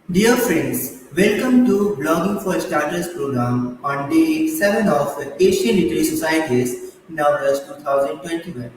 Dear friends, welcome to Blogging for Starters program on day 7 of Asian Literary Society's Navras 2021.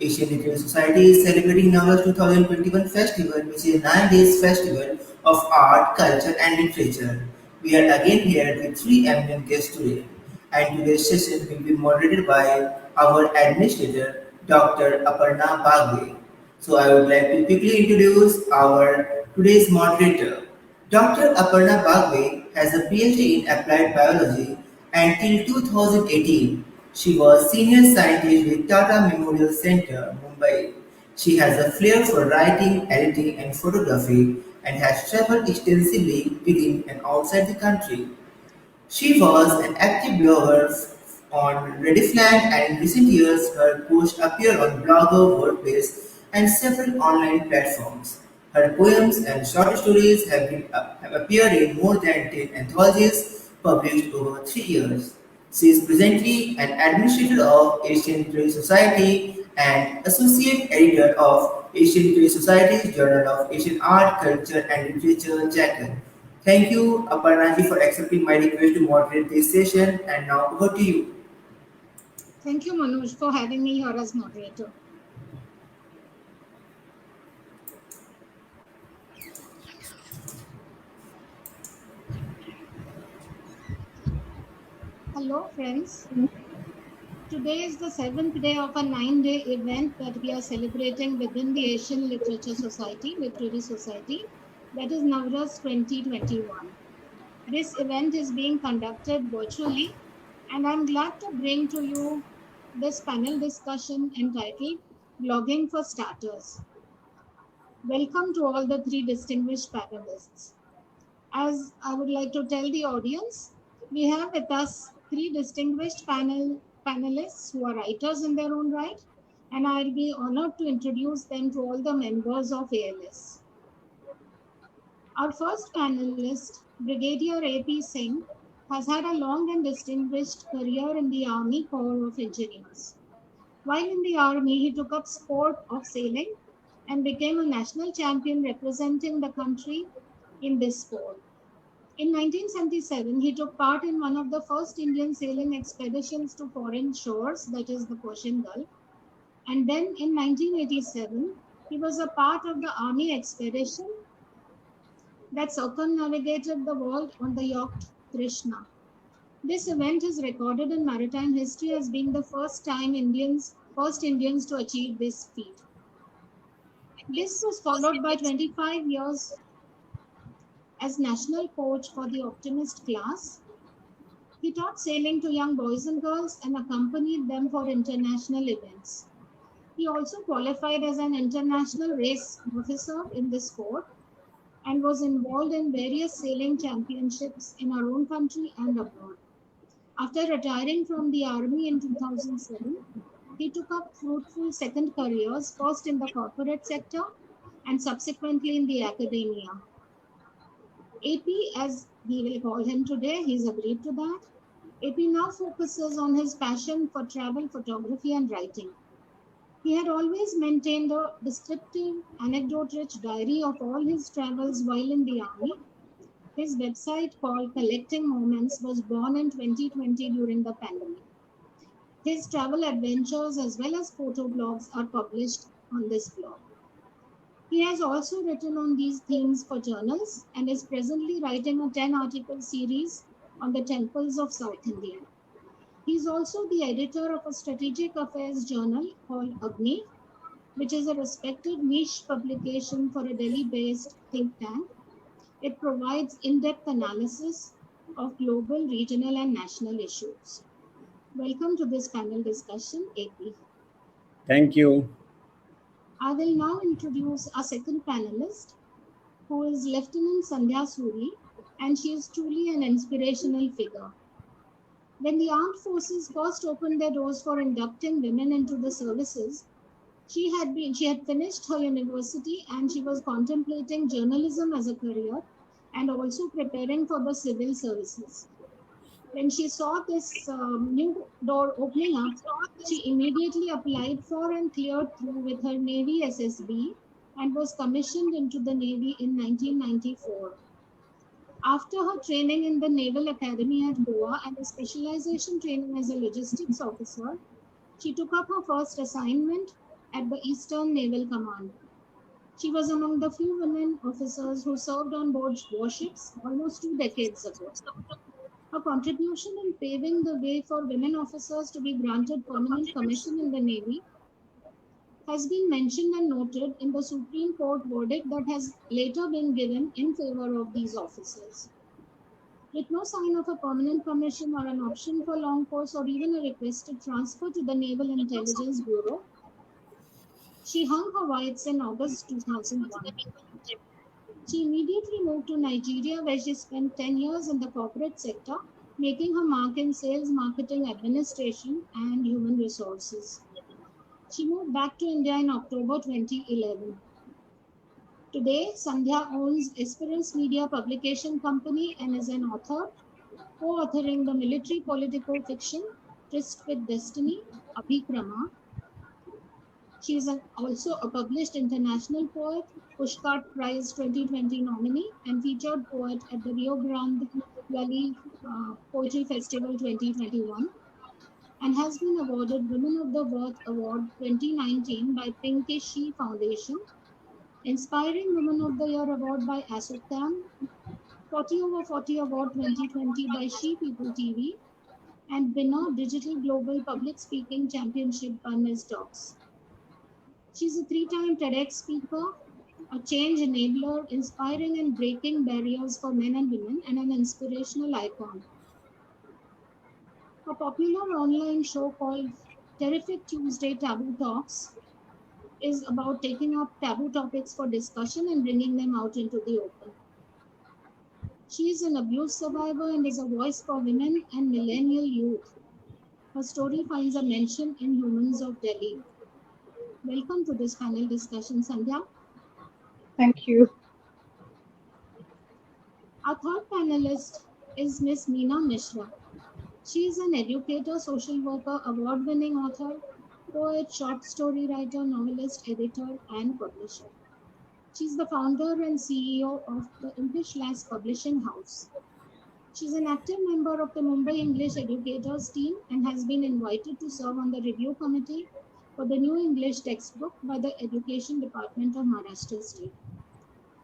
Asian Literary Society is celebrating Navras 2021 festival, which is a 9 days festival of art, culture and literature. We are again here with three eminent guests today, and today's session will be moderated by our administrator, Dr. Aparna Bagwe. So I would like to quickly introduce our today's moderator. Dr. Aparna Bagwe has a PhD in applied biology and till 2018 she was senior scientist with Tata Memorial Centre, Mumbai. She has a flair for writing, editing and photography and has traveled extensively within and outside the country. She was an active blogger on Redditland and in recent years her posts appear on Blogger, WordPress and several online platforms. Her poems and short stories have appeared in more than 10 anthologies published over 3 years. She is presently an administrator of Asian Literary Society and associate editor of Asian Literary Society's Journal of Asian Art, Culture and Literature, Jackal. Thank you, Aparnaji, for accepting my request to moderate this session. And now over to you. Thank you, Manoj, for having me here as moderator. Hello, friends. Today is the seventh day of a 9-day event that we are celebrating within the Asian Literary Society, that is Navras 2021. This event is being conducted virtually, and I'm glad to bring to you this panel discussion entitled Blogging for Starters. Welcome to all the three distinguished panelists. As I would like to tell the audience, we have with us three distinguished panelists who are writers in their own right, and I'll be honored to introduce them to all the members of ALS. Our first panelist, Brigadier A.P. Singh, has had a long and distinguished career in the Army Corps of Engineers. While in the Army, he took up sport of sailing and became a national champion representing the country in this sport. In 1977, he took part in one of the first Indian sailing expeditions to foreign shores, that is the Persian Gulf. And then in 1987, he was a part of the Army expedition that circumnavigated the world on the yacht Krishna. This event is recorded in maritime history as being the first Indians to achieve this feat. This was followed by 25 years as national coach for the Optimist class. He taught sailing to young boys and girls and accompanied them for international events. He also qualified as an international race officer in this sport and was involved in various sailing championships in our own country and abroad. After retiring from the army in 2007, he took up fruitful second careers, first in the corporate sector and subsequently in the academia. AP, as we will call him today, he's agreed to that. AP now focuses on his passion for travel photography and writing. He had always maintained a descriptive, anecdote rich diary of all his travels while in the army. His website called Collecting Moments was born in 2020 during the pandemic. His travel adventures as well as photo blogs are published on this blog. He has also written on these themes for journals and is presently writing a 10-article series on the temples of South India. He is also the editor of a strategic affairs journal called Agni, which is a respected niche publication for a Delhi-based think tank. It provides in-depth analysis of global, regional, and national issues. Welcome to this panel discussion, AP. Thank you. I will now introduce our second panelist, who is Lieutenant Sandhya Suri, and she is truly an inspirational figure. When the armed forces first opened their doors for inducting women into the services, she had finished her university and she was contemplating journalism as a career and also preparing for the civil services. When she saw this new door opening up, she immediately applied for and cleared through with her Navy SSB and was commissioned into the Navy in 1994. After her training in the Naval Academy at Goa and a specialization training as a logistics officer, she took up her first assignment at the Eastern Naval Command. She was among the few women officers who served on board warships almost 2 decades ago. Her contribution in paving the way for women officers to be granted permanent commission in the Navy has been mentioned and noted in the Supreme Court verdict that has later been given in favor of these officers. With no sign of a permanent commission or an option for long course or even a requested transfer to the Naval Intelligence Bureau, she hung her whites in August 2001. She immediately moved to Nigeria, where she spent 10 years in the corporate sector, making her mark in sales, marketing, administration, and human resources. She moved back to India in October 2011. Today, Sandhya owns Esperance Media Publication Company and is an author, co-authoring the military political fiction Tryst with Destiny, Abhikrama. She is also a published international poet, Pushcart Prize 2020 nominee, and featured poet at the Rio Grande Valley Poetry Festival 2021, and has been awarded Women of the World Award 2019 by Pinkish She Foundation, Inspiring Women of the Year Award by Asuktam, 40 over 40 Award 2020 by She People TV, and winner Digital Global Public Speaking Championship by Ms. Docs. She's a three-time TEDx speaker, a change enabler, inspiring and breaking barriers for men and women, and an inspirational icon. A popular online show called Terrific Tuesday Taboo Talks is about taking up taboo topics for discussion and bringing them out into the open. She is an abuse survivor and is a voice for women and millennial youth. Her story finds a mention in Humans of Delhi. Welcome to this panel discussion, Sandhya. Thank you. Our third panelist is Ms. Meena Mishra. She is an educator, social worker, award-winning author, poet, short story writer, novelist, editor, and publisher. She's the founder and CEO of the Impish Lass Publishing House. She's an active member of the Mumbai English Educators team and has been invited to serve on the review committee for the new English textbook by the Education Department of Maharashtra State.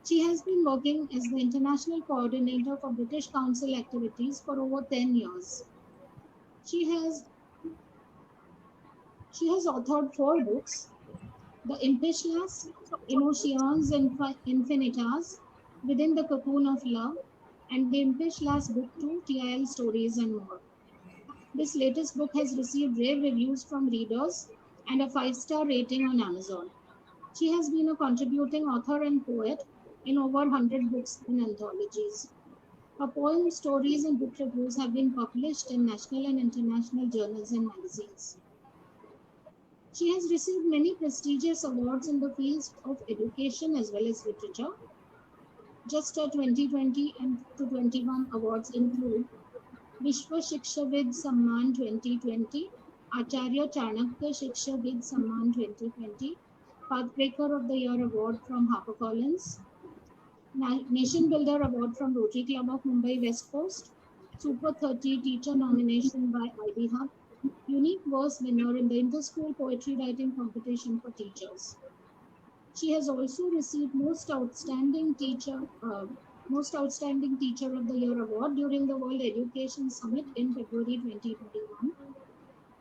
She has been working as the international coordinator for British Council activities for over 10 years. She has authored 4 books: The Impish Lass, Emotions Infinitas, Within the Cocoon of Love, and The Impish Lass Book 2, TIL Stories and More. This latest book has received rave reviews from readers and a 5-star rating on Amazon. She has been a contributing author and poet in over 100 books and anthologies. Her poems, stories, and book reviews have been published in national and international journals and magazines. She has received many prestigious awards in the fields of education as well as literature. Just her 2020 and 2021 awards include Vishwa Shikshavid Samman 2020, Acharya Chanakya Shikshavid Samman 2020, Pathbreaker of the Year Award from HarperCollins, Nation Builder Award from Rotary Club of Mumbai West Coast, Super 30 Teacher Nomination by IB Hub, Unique Verse Winner in the Inter-School Poetry Writing Competition for Teachers. She has also received Most Outstanding Teacher of the Year Award during the World Education Summit in February 2021.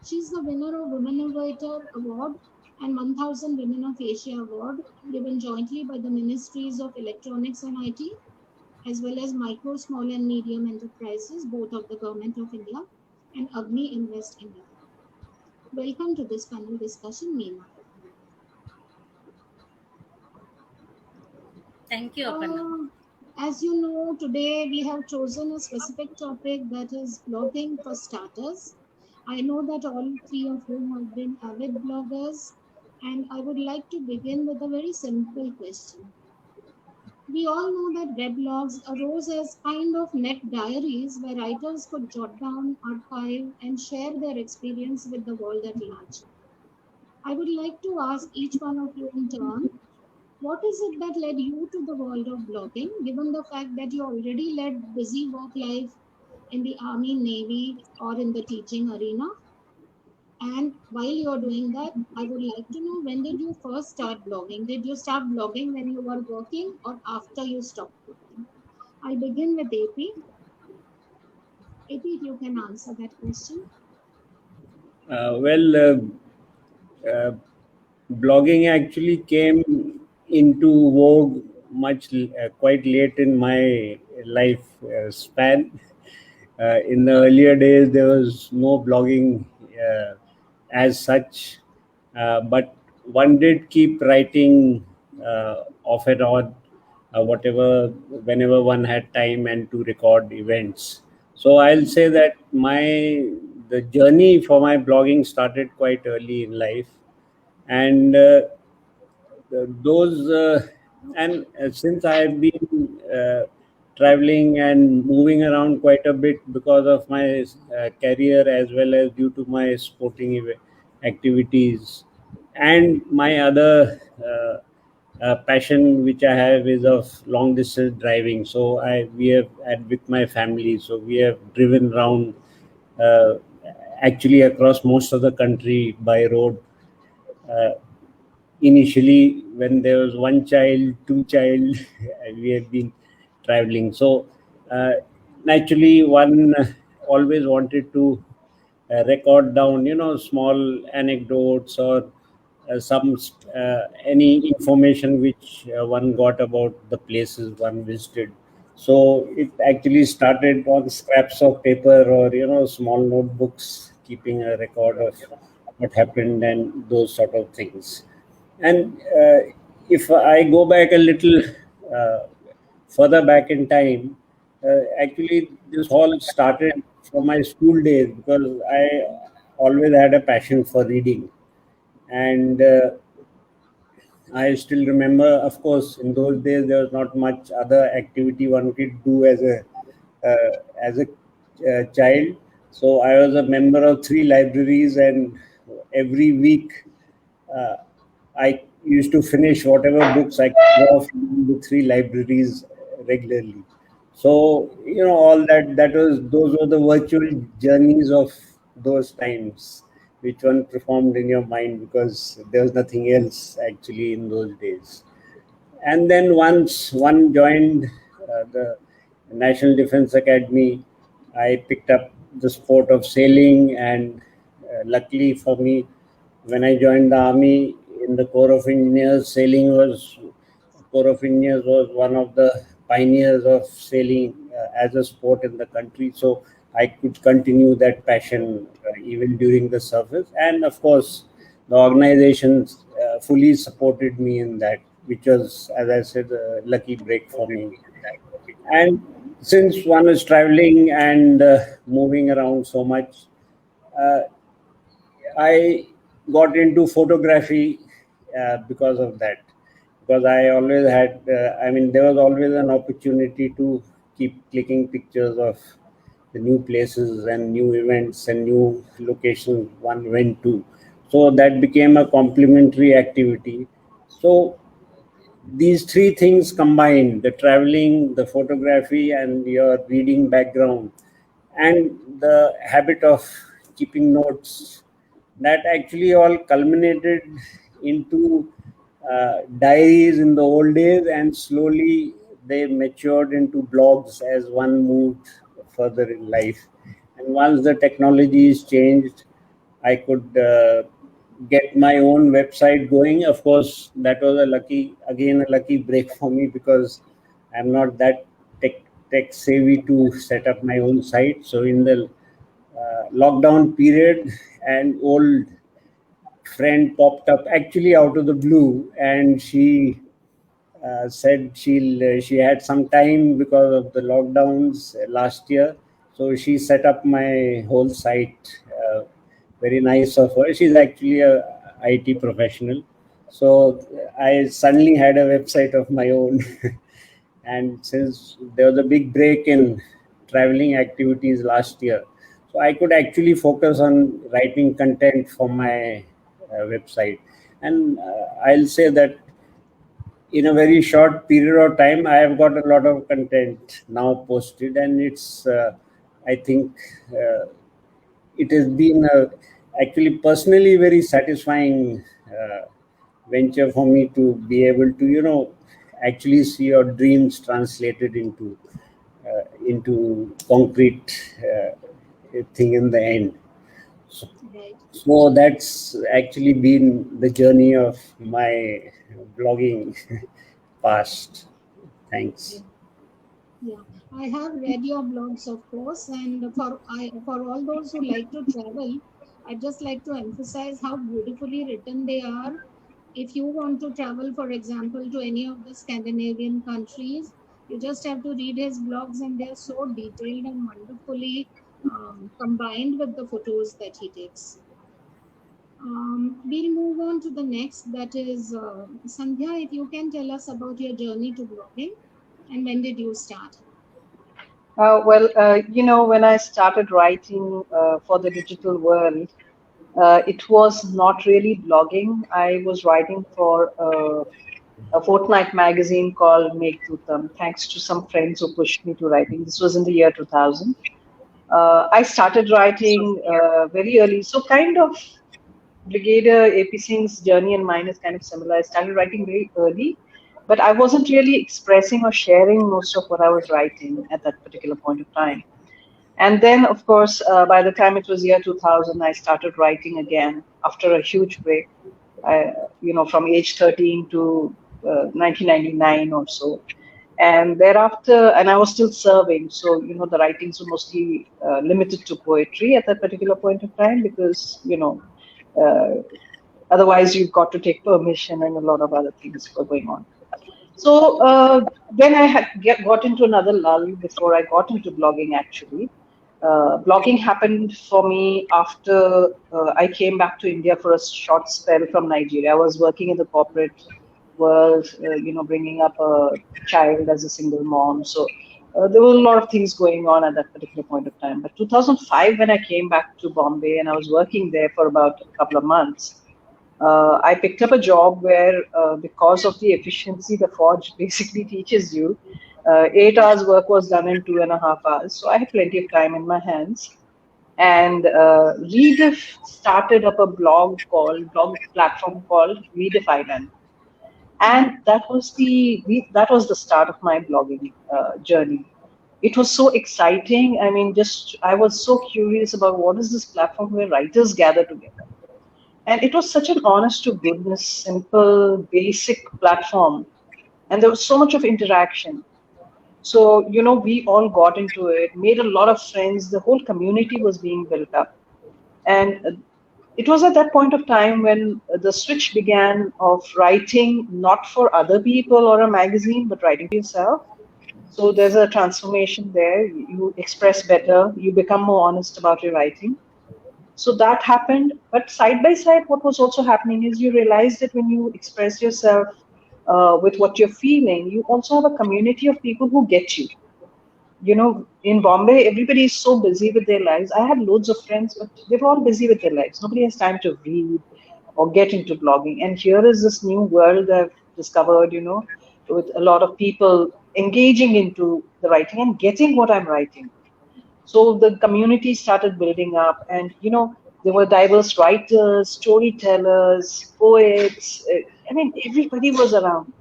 She is the winner of Women Innovator Award and 1000 Women of Asia Award given jointly by the Ministries of Electronics and IT as well as Micro, Small and Medium Enterprises, both of the Government of India, and Agni Invest India. Welcome to this panel discussion, Meena. Thank you, Aparna. As you know, today we have chosen a specific topic, that is blogging for starters. I know that all three of you have been avid bloggers, and I would like to begin with a very simple question. We all know that weblogs arose as kind of net diaries where writers could jot down, archive, and share their experience with the world at large. I would like to ask each one of you in turn, What is it that led you to the world of blogging, given the fact that you already led busy work life in the army, navy, or in the teaching arena? And while you're doing that, I would like to know, when did you first start blogging? Did you start blogging when you were working or after you stopped working? I begin with AP. AP, if you can answer that question. Well, uh, blogging actually came into vogue quite late in my life span. In the earlier days, there was no blogging as such, but one did keep writing off and on, whatever, whenever one had time and to record events. So I'll say that the journey for my blogging started quite early in life, and those and since I have been traveling and moving around quite a bit because of my career, as well as due to my activities, and my other passion which I have is of long distance driving. So I we have and with my family, so we have driven around uh, actually across most of the country by road. uh, Initially, when there was one child, two child, we have been traveling. So uh, naturally, one always wanted to record down, small anecdotes or some any information which one got about the places one visited. So it actually started on scraps of paper or small notebooks, keeping a record of what happened and those sort of things. And if I go back a little uh, further back in time, actually, this all started from my school days because I always had a passion for reading. And I still remember, of course, in those days there was not much other activity one could do as a child. So I was a member of three libraries, and every week uh, I used to finish whatever books I could draw from the three libraries regularly. So all that was those were the virtual journeys of those times, which one performed in your mind because there was nothing else actually in those days. And then once one joined the National Defense Academy, I picked up the sport of sailing, and luckily for me, when I joined the army in the Corps of Engineers, Corps of Engineers was one of the pioneers of sailing as a sport in the country. So I could continue that passion even during the service. And of course, the organizations fully supported me in that, which was, as I said, a lucky break for me. And since one is traveling and moving around so much, uh, I got into photography because of that. Because I always had, there was always an opportunity to keep clicking pictures of the new places and new events and new locations one went to. So that became a complementary activity. So these three things combined, the traveling, the photography, and your reading background, and the habit of keeping notes, that actually all culminated into diaries in the old days, and slowly they matured into blogs as one moved further in life. And once the technology is changed, I could get my own website going. Of course, that was a lucky break for me because I'm not that tech savvy to set up my own site. So in the lockdown period, an old friend popped up actually out of the blue, and she said she had some time because of the lockdowns last year, so she set up my whole site. Very nice of her. She's actually a IT professional, so I suddenly had a website of my own. And since there was a big break in traveling activities last year, so I could actually focus on writing content for my website. And I'll say that in a very short period of time, I have got a lot of content now posted, and it's, I think, it has been actually personally very satisfying venture for me to be able to, actually see your dreams translated into concrete thing in the end. Right. So that's actually been the journey of my blogging past. Thanks. Yeah, I have read your blogs, of course, and for all those who like to travel, I'd just like to emphasize how beautifully written they are. If you want to travel, for example, to any of the Scandinavian countries, you just have to read his blogs, and they're so detailed and wonderfully combined with the photos that he takes. We'll move on to the next, that is Sandhya. If you can tell us about your journey to blogging and when did you start? When I started writing for the digital world, it was not really blogging. I was writing for a fortnight magazine called Meghdootam, thanks to some friends who pushed me to writing. This was in the year 2000. I started writing very early. So kind of Brigadier AP Singh's journey and mine is kind of similar. I started writing very early, but I wasn't really expressing or sharing most of what I was writing at that particular point of time. And then, of course, by the time it was year 2000, I started writing again after a huge break, from age 13 to 1999 or so. And thereafter, and I was still serving, so the writings were mostly limited to poetry at that particular point of time because uh, otherwise you've got to take permission and a lot of other things were going on. So then I had got into another lull before I got into blogging actually. Blogging happened for me after I came back to India for a short spell from Nigeria. I was working in the corporate world, bringing up a child as a single mom. So there were a lot of things going on at that particular point of time. But 2005, when I came back to Bombay and I was working there for about a couple of months, I picked up a job where, because of the efficiency the Forge basically teaches you, 8 hours work was done in 2.5 hours. So I had plenty of time in my hands. And Rediff started up a blog platform called Rediff Island. And that was the start of my blogging journey. It was so exciting. I mean, I was so curious about what is this platform where writers gather together. And it was such an honest to goodness, simple, basic platform. And there was so much of interaction. So, we all got into it, made a lot of friends. The whole community was being built up. And it was at that point of time when the switch began of writing not for other people or a magazine, but writing for yourself. So there's a transformation there. You express better, you become more honest about your writing. So that happened. But side by side, what was also happening is you realize that when you express yourself with what you're feeling, you also have a community of people who get you. In Bombay, everybody is so busy with their lives. I had loads of friends, but they were all busy with their lives. Nobody has time to read or get into blogging. And here is this new world I've discovered, with a lot of people engaging into the writing and getting what I'm writing. So the community started building up, and there were diverse writers, storytellers, poets. I mean, everybody was around.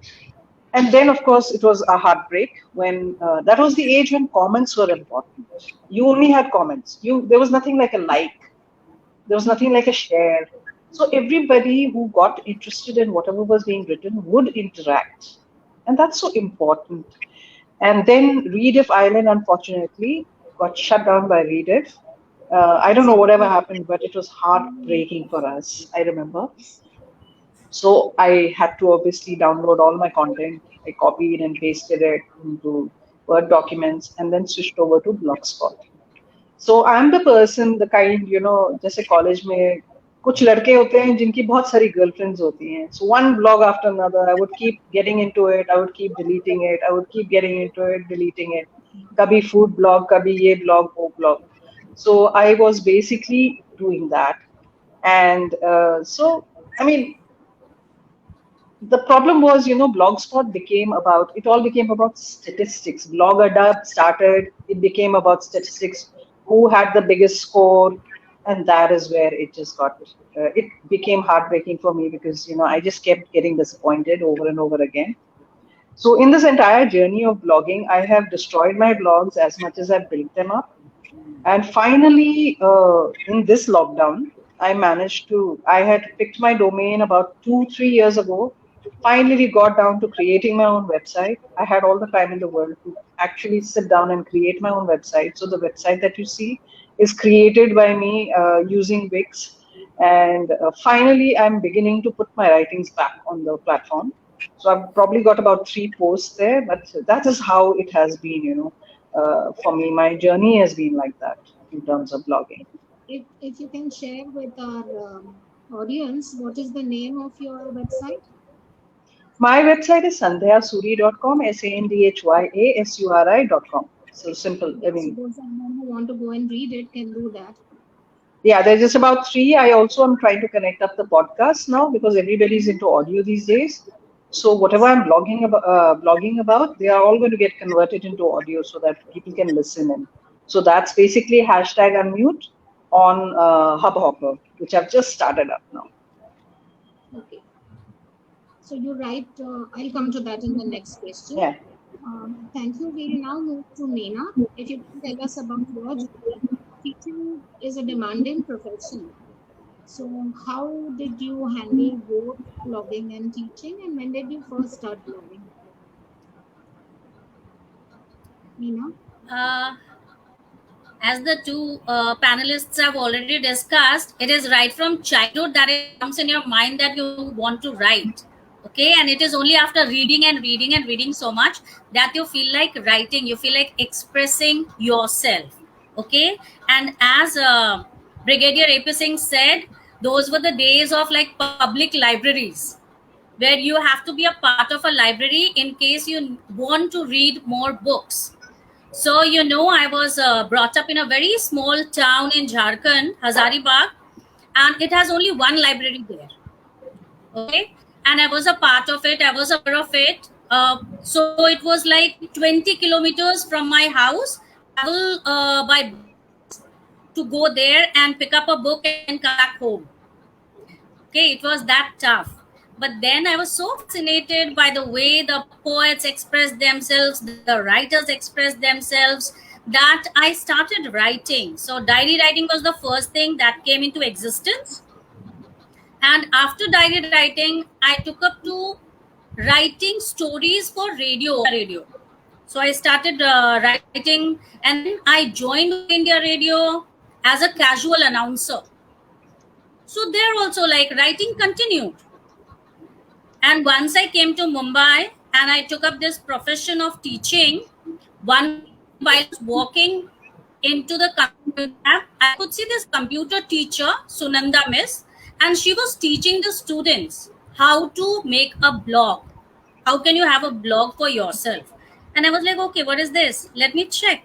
And then, of course, it was a heartbreak when that was the age when comments were important. You only had comments. There was nothing like a like. There was nothing like a share. So everybody who got interested in whatever was being written would interact, and that's so important. And then Rediff Island, unfortunately, got shut down by Rediff. I don't know whatever happened, but it was heartbreaking for us. I remember. So I had to obviously download all my content. I copied and pasted it into Word documents and then switched over to Blogspot. So I'm the person, the kind, जैसे college में कुछ लड़के होते हैं जिनकी बहुत सारी girlfriends होती हैं. So one blog after another, I would keep getting into it. I would keep deleting it. I would keep getting into it, deleting it. कभी food blog, कभी ये blog, वो blog. So I was basically doing that. And so, I mean, the problem was, Blogspot it all became about statistics. Blogadub started, it became about statistics, who had the biggest score, and that is where it became heartbreaking for me because, I just kept getting disappointed over and over again. So in this entire journey of blogging, I have destroyed my blogs as much as I've built them up. And finally, in this lockdown, I had picked my domain about 2, 3 years ago. Finally, we got down to creating my own website. I had all the time in the world to actually sit down and create my own website. So the website that you see is created by me using Wix. And finally, I'm beginning to put my writings back on the platform. So I've probably got about 3 posts there, but that is how it has been, for me. My journey has been like that in terms of blogging. If you can share with our audience, what is the name of your website? My website is sandhyasuri.com, SANDHYASURI.com. So simple. I So mean, those who want to go and read it can do that. yeah, there's just about 3. I also am trying to connect up the podcast now because everybody's into audio these days. So whatever I'm blogging about, they are all going to get converted into audio so that people can listen in. So that's basically hashtag unmute on Hubhopper, which I've just started up now. Okay. So you write, I'll come to that in the next question. Yeah. Thank you. We'll now move to Meena. If you can tell us about your journey. Teaching is a demanding profession. So how did you handle both blogging and teaching, and when did you first start blogging? Meena? Uh, as the two panelists have already discussed, it is right from childhood that it comes in your mind that you want to write. Okay, and it is only after reading and reading and reading so much that you feel like writing, you feel like expressing yourself. Okay, and as Brigadier AP Singh said, those were the days of like public libraries where you have to be a part of a library in case you want to read more books. So, I was brought up in a very small town in Jharkhand, Hazaribagh, and it has only one library there. Okay. And I was a part of it, I was aware of it. So, it was like 20 kilometers from my house, travel by to go there and pick up a book and come back home. Okay. It was that tough. But then I was so fascinated by the way the poets expressed themselves, the writers expressed themselves, that I started writing. So diary writing was the first thing that came into existence. And after diary writing, I took up to writing stories for radio. So I started writing, and then I joined India Radio as a casual announcer. So there also, like, writing continued. And once I came to Mumbai and I took up this profession of teaching, one while I was walking into the computer lab, I could see this computer teacher, Sunanda Miss, and she was teaching the students how to make a blog. How can you have a blog for yourself? And I was like, okay, what is this? Let me check.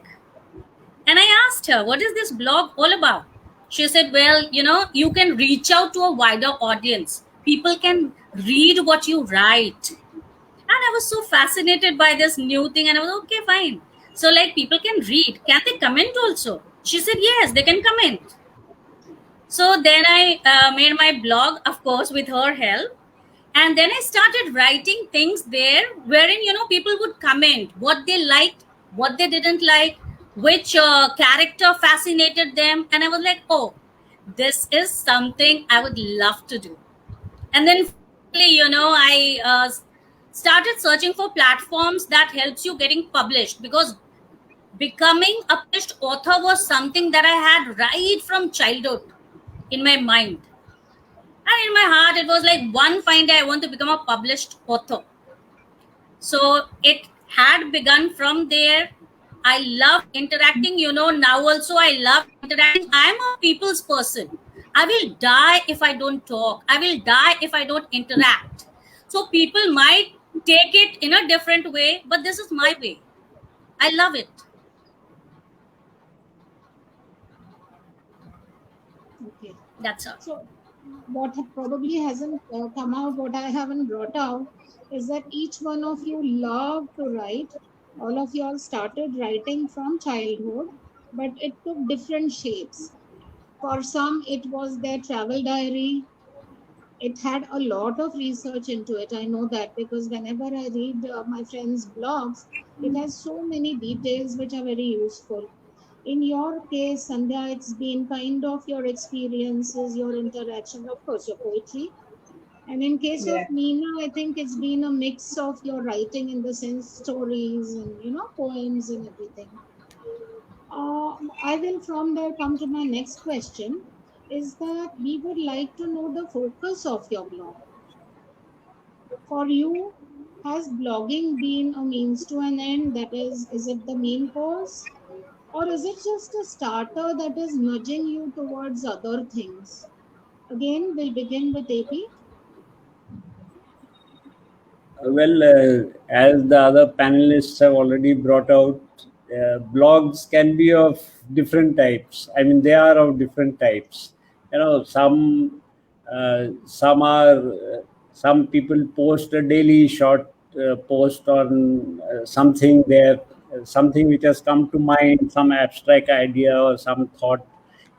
And I asked her, what is this blog all about? She said, well, you can reach out to a wider audience. People can read what you write. And I was so fascinated by this new thing. And I was, okay, fine. So, like, people can read. Can they comment also? She said, yes, they can comment. So then I made my blog, of course, with her help. And then I started writing things there wherein, people would comment what they liked, what they didn't like, which character fascinated them. And I was like, oh, this is something I would love to do. And then, finally, I started searching for platforms that helps you getting published, because becoming a published author was something that I had right from childhood in my mind. And in my heart, it was like one fine day I want to become a published author. So it had begun from there. I love interacting, now also I love interacting. I'm a people's person. I will die if I don't talk. I will die if I don't interact. So people might take it in a different way, but this is my way. I love it. Okay. That's all. So what probably hasn't come out, what I haven't brought out, is that each one of you love to write. All of you all started writing from childhood, but it took different shapes. For some, it was their travel diary. It had a lot of research into it. I know that because whenever I read my friends' blogs, it has so many details which are very useful. In your case, Sandhya, it's been kind of your experiences, your interaction, of course, your poetry. And in case Yeah. of Meena, I think it's been a mix of your writing in the sense stories and poems and everything. I will from there come to my next question. Is that we would like to know the focus of your blog. For you, has blogging been a means to an end? That is it the main cause? Or is it just a starter that is nudging you towards other things? Again, we'll begin with AP. Well, as the other panelists have already brought out, blogs can be of different types. I mean, they are of different types. Some are some people post a daily short post on something there, something which has come to mind, some abstract idea or some thought,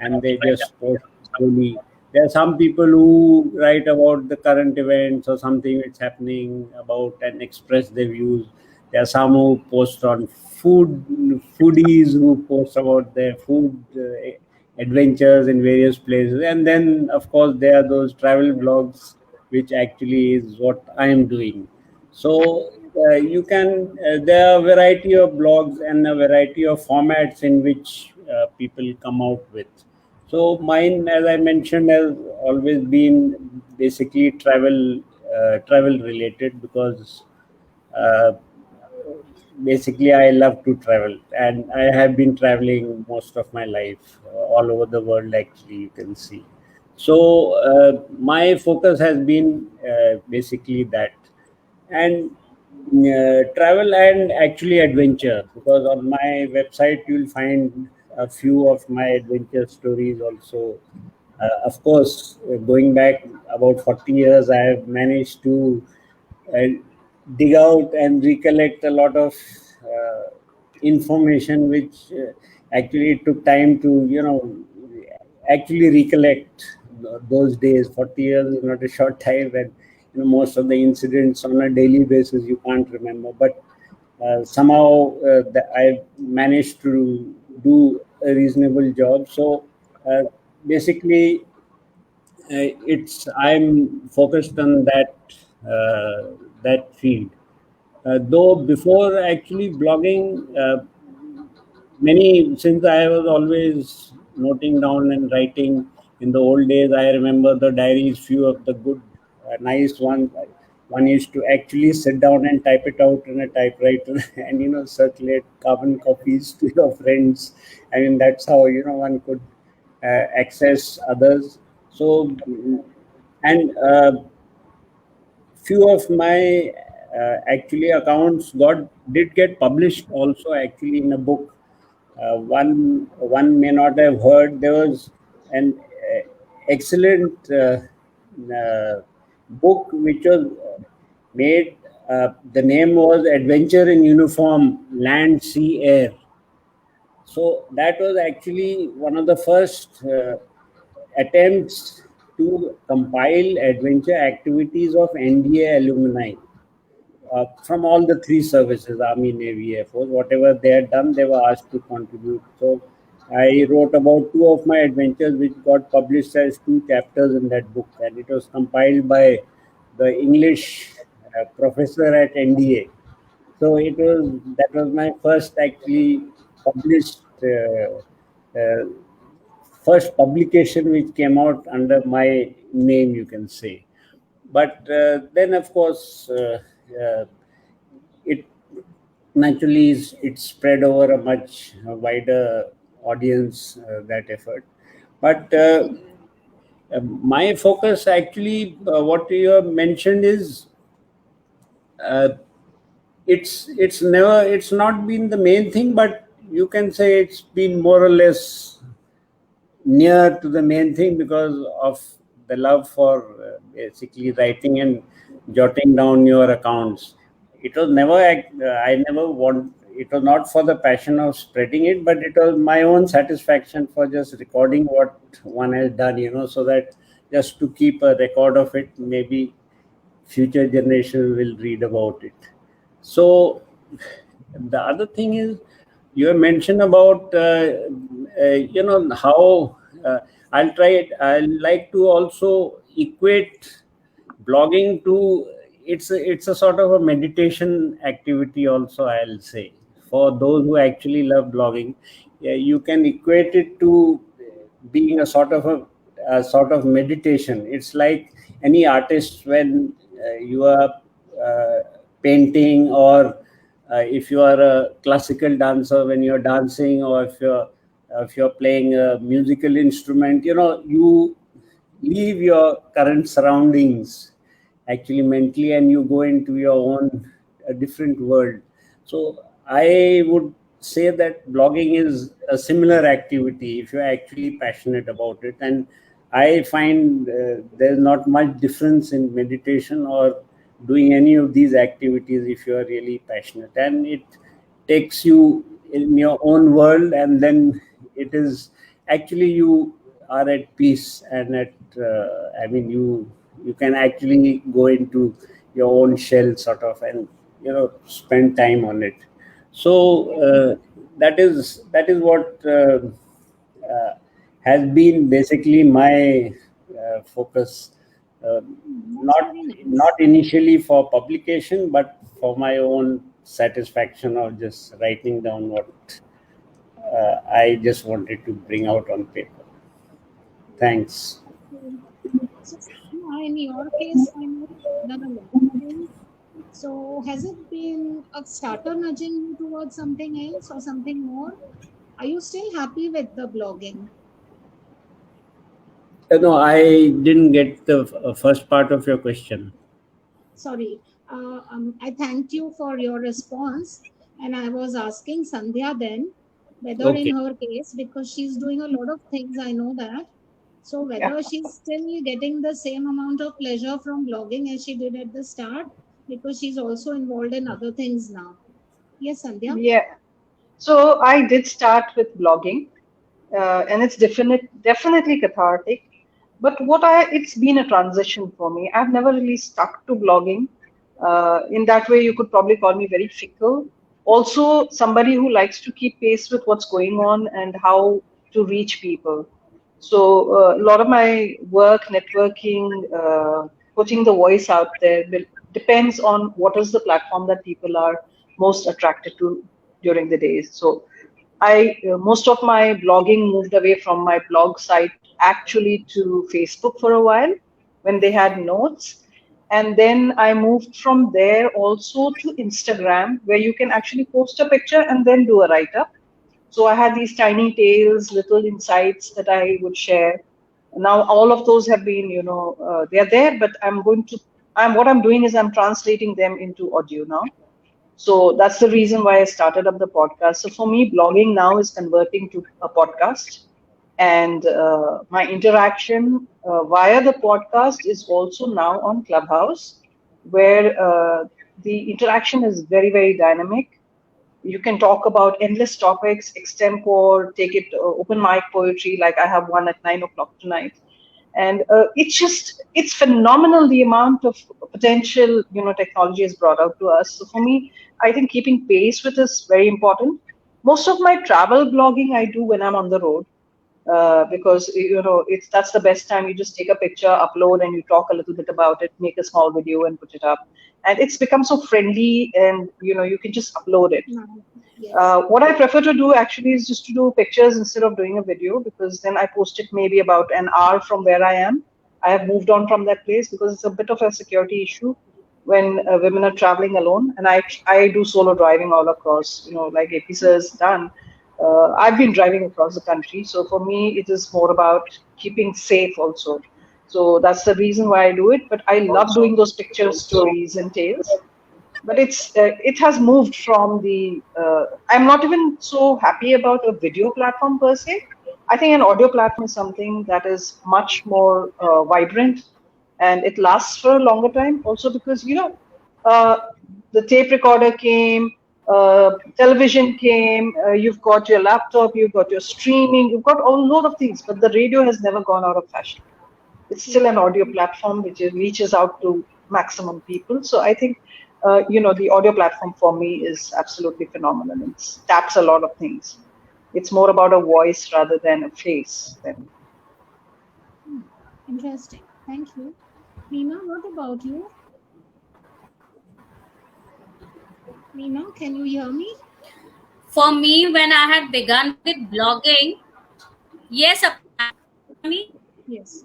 and they just post daily. There are some people who write about the current events or something that's happening about and express their views. There are some who post on foodies who post about their food adventures in various places. And then, of course, there are those travel blogs, which actually is what I am doing. So there are a variety of blogs and a variety of formats in which people come out with. So mine, as I mentioned, has always been basically travel related because uh, basically I love to travel and I have been traveling most of my life all over the world. Actually, you can see. So my focus has been basically that and travel and actually adventure because on my website you'll find a few of my adventure stories also. Of course, going back about 40 years, I have managed to uh, dig out and recollect a lot of uh, information which actually it took time to actually recollect those days. 40 years is not a short time, and most of the incidents on a daily basis you can't remember, but somehow I managed to do a reasonable job. So basically it's I'm focused on that field. Though before actually blogging, many since I was always noting down and writing in the old days. I remember the diaries, few of the good, nice ones. One used to actually sit down and type it out in a typewriter and circulate carbon copies to your friends. I mean that's how one could access others. So and few of my actually accounts got did get published also actually in a book. One may not have heard. There was an excellent book which was made. The name was Adventure in Uniform: Land, Sea, Air. So that was actually one of the first attempts to compile adventure activities of NDA alumni from all the three services: Army, Navy, Air Force. Whatever they had done, they were asked to contribute. So I wrote about two of my adventures, which got published as two chapters in that book, and it was compiled by the English professor at NDA. So that was my first actually published first publication which came out under my name, you can say. But then, of course, it naturally it spread over a much wider audience, that effort. But my focus actually, what you have mentioned is uh, it's not been the main thing, but you can say it's been more or less near to the main thing because of the love for basically writing and jotting down your accounts. It was never, I never want, it was not for the passion of spreading it, but it was my own satisfaction for just recording what one has done, so that just to keep a record of it, maybe future generations will read about it. So the other thing is, you have mentioned about how I'll try it. I like to also equate blogging to it's a sort of a meditation activity also, I'll say, for those who actually love blogging. You can equate it to being a sort of meditation. It's like any artist when you are painting, or if you are a classical dancer when you're dancing, or if you're playing a musical instrument, you leave your current surroundings actually mentally, and you go into your own a different world. So I would say that blogging is a similar activity if you're actually passionate about it. And I find there's not much difference in meditation or doing any of these activities if you are really passionate, and it takes you in your own world, and then it is actually you are at peace, and you can actually go into your own shell sort of, and spend time on it. So that is what has been basically my focus. Not Very nice. not initially for publication, but for my own satisfaction of just writing down what I just wanted to bring out on paper. Thanks. So, in your case, I know you've done a lot of things. So, has it been a starter nudging you towards something else or something more? Are you still happy with the blogging? No, I didn't get the first part of your question. Sorry. I thanked you for your response, and I was asking Sandhya then whether Okay. in her case, because she's doing a lot of things, I know that. So whether she's still getting the same amount of pleasure from blogging as she did at the start, because she's also involved in other things now. Yes, Sandhya. Yeah. So I did start with blogging, and it's definitely cathartic. But it's been a transition for me. I've never really stuck to blogging. In that way, you could probably call me very fickle. Also, somebody who likes to keep pace with what's going on and how to reach people. So a lot of my work, networking, putting the voice out there depends on what is the platform that people are most attracted to during the day. So most of my blogging moved away from my blog site actually to Facebook for a while when they had notes. And then I moved from there also to Instagram, where you can actually post a picture and then do a write-up. So I had these tiny tales, little insights that I would share. Now all of those have been, they are there, but what I'm doing is I'm translating them into audio now. So that's the reason why I started up the podcast. So for me, blogging now is converting to a podcast. And my interaction via the podcast is also now on Clubhouse, where the interaction is very, very dynamic. You can talk about endless topics, extempore, take it open mic poetry, like I have one at 9 o'clock tonight. And it's phenomenal the amount of potential technology has brought out to us. So for me, I think keeping pace with is very important. Most of my travel blogging I do when I'm on the road, because that's the best time. You just take a picture, upload, and you talk a little bit about it, make a small video and put it up, and it's become so friendly, and you can just upload it. Yes. What I prefer to do actually is just to do pictures instead of doing a video, because then I post it maybe about an hour from where I am. I have moved on from that place because it's a bit of a security issue when women are traveling alone, and I do solo driving all across, like AP sir has done. I've been driving across the country, so for me it is more about keeping safe also. So that's the reason why I do it. But I love doing those picture stories and tales. But it has moved from the. I'm not even so happy about a video platform per se. I think an audio platform is something that is much more vibrant, and it lasts for a longer time. Also because uh, the tape recorder came, television came, you've got your laptop, you've got your streaming, you've got a lot of things, but the radio has never gone out of fashion. It's still an audio platform which reaches out to maximum people. So I think, the audio platform for me is absolutely phenomenal. It taps a lot of things. It's more about a voice rather than a face. Interesting. Thank you. Meena, what about you? Meena, can you hear me? For me, when I had begun with blogging, yes, me. Yes.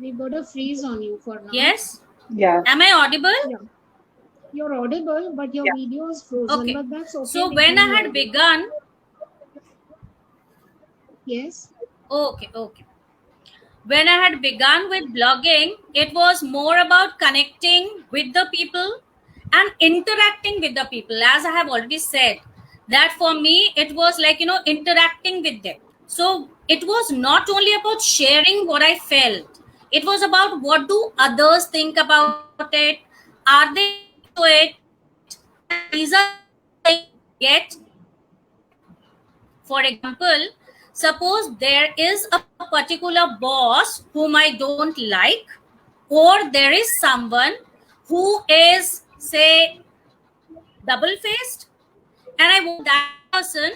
We got a freeze on you for now. Yes. Yeah. Am I audible? Yeah. You're audible, but your video is frozen. Okay. But that's okay. So when I had begun, yes. Okay. When I had begun with blogging, it was more about connecting with the people and interacting with the people. As I have already said, that for me, it was like, interacting with them. So it was not only about sharing what I felt. It was about what do others think about it? Are they into it? These are things I get. For example, suppose there is a particular boss whom I don't like, or there is someone who is, say, double-faced, and I want that person,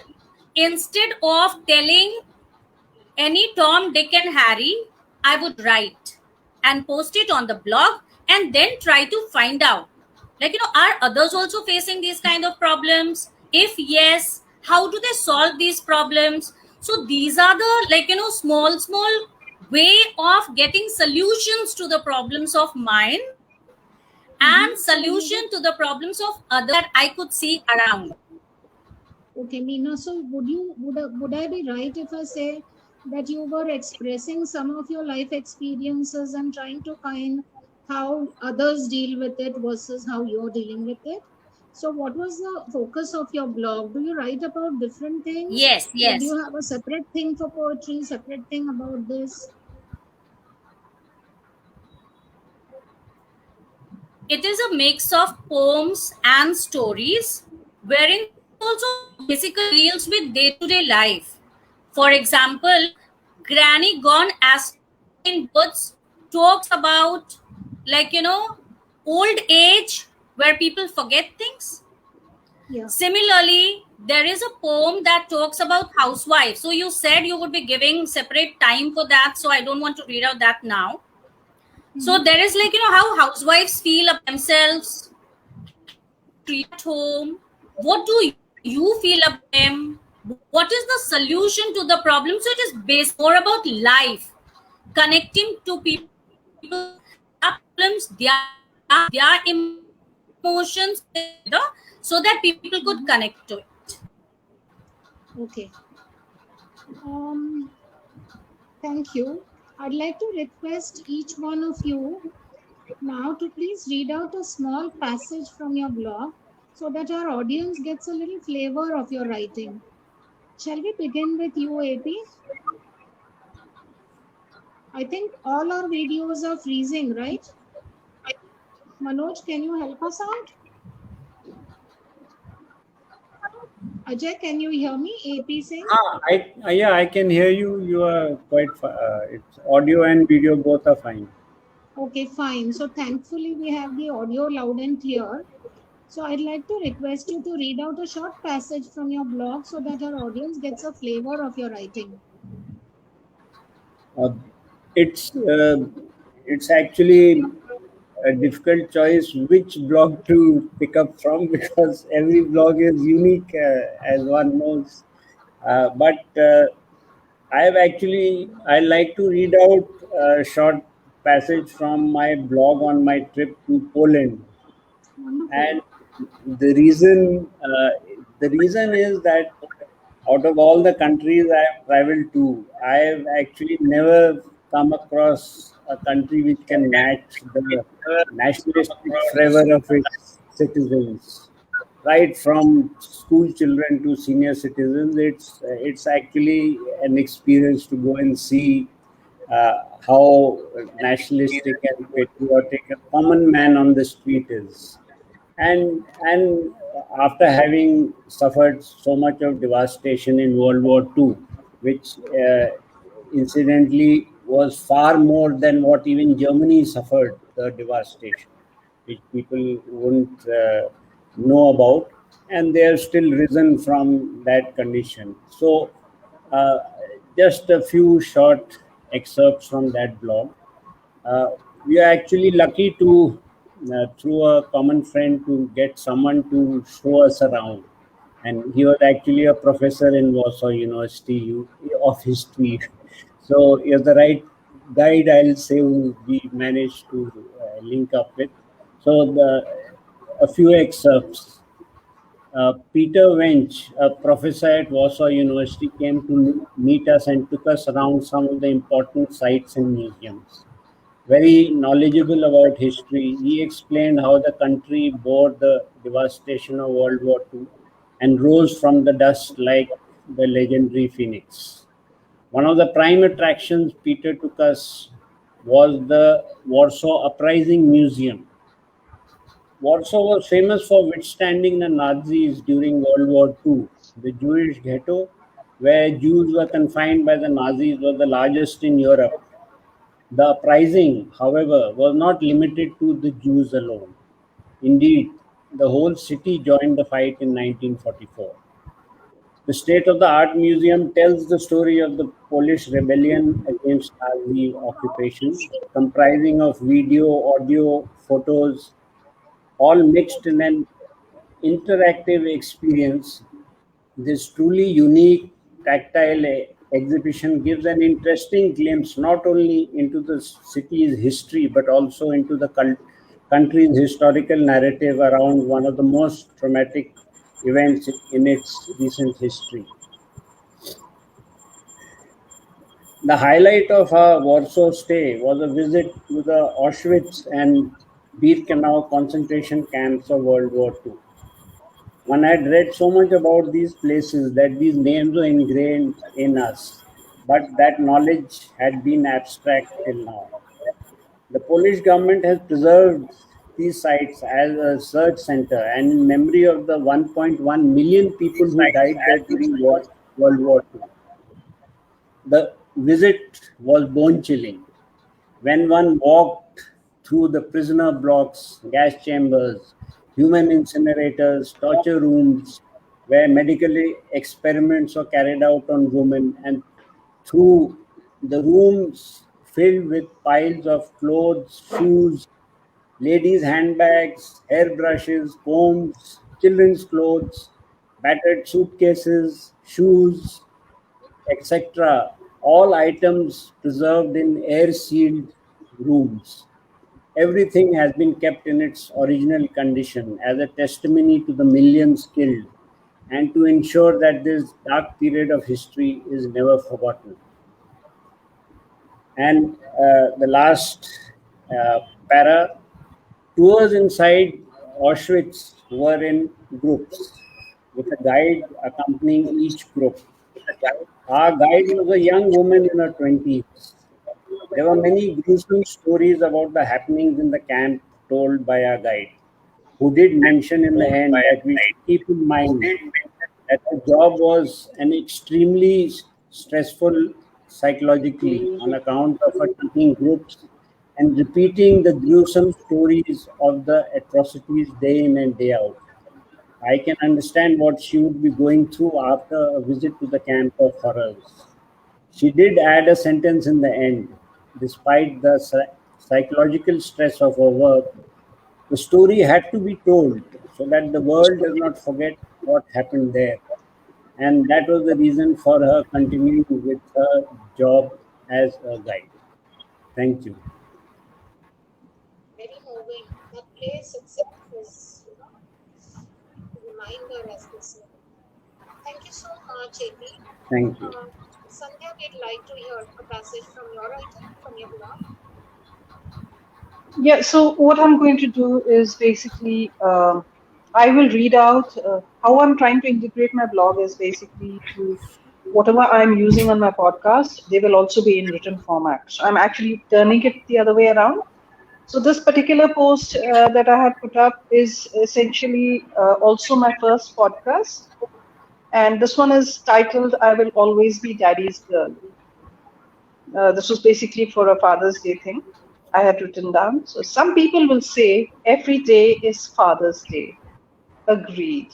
instead of telling any Tom, Dick, and Harry, I would write and post it on the blog and then try to find out, are others also facing these kind of problems? If yes, how do they solve these problems? So these are the small way of getting solutions to the problems of mine and solution to the problems of others that I could see around. Okay, Meena. So would I be right if I say that you were expressing some of your life experiences and trying to find how others deal with it versus how you're dealing with it? So what was the focus of your blog? Do you write about different things? Yes. Do you have a separate thing for poetry, separate thing about this? It is a mix of poems and stories, wherein also basically deals with day-to-day life. For example, Granny Gone Astray in Woods talks about old age where people forget things. Yeah. Similarly, there is a poem that talks about housewives. So you said you would be giving separate time for that, so I don't want to read out that now. So there is how housewives feel about themselves, at home. What do you feel about them? What is the solution to the problem? So it is based more about life, connecting to people, their problems, their emotions, so that people could connect to it. Okay. Thank you. I'd like to request each one of you now to please read out a small passage from your blog so that our audience gets a little flavor of your writing. Shall we begin with you, AP? I think all our videos are freezing, right? Manoj, can you help us out? Ajay, can you hear me? AP saying? I can hear you. You are quite. It's audio and video both are fine. Okay, fine. So thankfully we have the audio loud and clear. So I'd like to request you to read out a short passage from your blog so that our audience gets a flavor of your writing. It's actually a difficult choice which blog to pick up from because every blog is unique, as one knows. But I like to read out a short passage from my blog on my trip to Poland. Wonderful. And the reason is that out of all the countries I have traveled to, I have actually never come across a country which can match the nationalistic fervor of its citizens. right from school children to senior citizens. It's actually an experience to go and see how nationalistic and patriotic a common man on the street is. And after having suffered so much of devastation in World War II, which incidentally was far more than what even Germany suffered, the devastation, which people wouldn't know about, and they have still risen from that condition. So, uh, just a few short excerpts from that blog. Uh, we are actually lucky to, through a common friend, to get someone to show us around. And he was actually a professor in Warsaw University of history. So you're the right guide, I'll say, who we managed to link up with. So a few excerpts. Peter Wench, a professor at Warsaw University, came to meet us and took us around some of the important sites and museums. Very knowledgeable about history, he explained how the country bore the devastation of World War II and rose from the dust like the legendary phoenix. One of the prime attractions Peter took us was the Warsaw Uprising Museum. Warsaw was famous for withstanding the Nazis during World War II. The Jewish ghetto, where Jews were confined by the Nazis, was the largest in Europe. The uprising, however, was not limited to the Jews alone. Indeed, the whole city joined the fight in 1944. The State of the Art Museum tells the story of the Polish rebellion against Nazi occupation, comprising of video, audio, photos, all mixed in an interactive experience. This truly unique tactile exhibition gives an interesting glimpse not only into the city's history but also into the country's historical narrative around one of the most traumatic events in its recent history. The highlight of our Warsaw stay was a visit to the Auschwitz and Birkenau concentration camps of World War II. One had read so much about these places that these names were ingrained in us, but that knowledge had been abstract till now. The Polish government has preserved these sites as a research center and in memory of the 1.1 million people who died there during World War II. The visit was bone chilling. When one walked through the prisoner blocks, gas chambers, human incinerators, torture rooms, where medical experiments were carried out on women, and through the rooms filled with piles of clothes, shoes, ladies' handbags, hairbrushes, combs, children's clothes, battered suitcases, shoes, etc., all items preserved in air sealed rooms. Everything has been kept in its original condition as a testimony to the millions killed and to ensure that this dark period of history is never forgotten. And the last para, tours inside Auschwitz were in groups with a guide accompanying each group. Our guide was a young woman in her 20s. There were many gruesome stories about the happenings in the camp told by our guide, who did mention in the end that we should keep in mind that the job was an extremely stressful psychologically on account of her taking groups and repeating the gruesome stories of the atrocities day in and day out. I can understand what she would be going through after a visit to the camp of horrors. She did add a sentence in the end. Despite the psychological stress of her work, the story had to be told so that the world does not forget what happened there. And that was the reason for her continuing with her job as a guide. Thank you. Very moving. That place itself is, a reminder, as they say. Thank you so much, AP. Thank you. Sandhya, we'd like to hear a passage from your writing, from your blog. Yeah, so what I'm going to do is basically I will read out how I'm trying to integrate my blog is basically to whatever I'm using on my podcast, they will also be in written format. So I'm actually turning it the other way around. So this particular post that I had put up is essentially also my first podcast. And this one is titled, I Will Always Be Daddy's Girl. This was basically for a Father's Day thing I had written down. So some people will say every day is Father's Day. Agreed.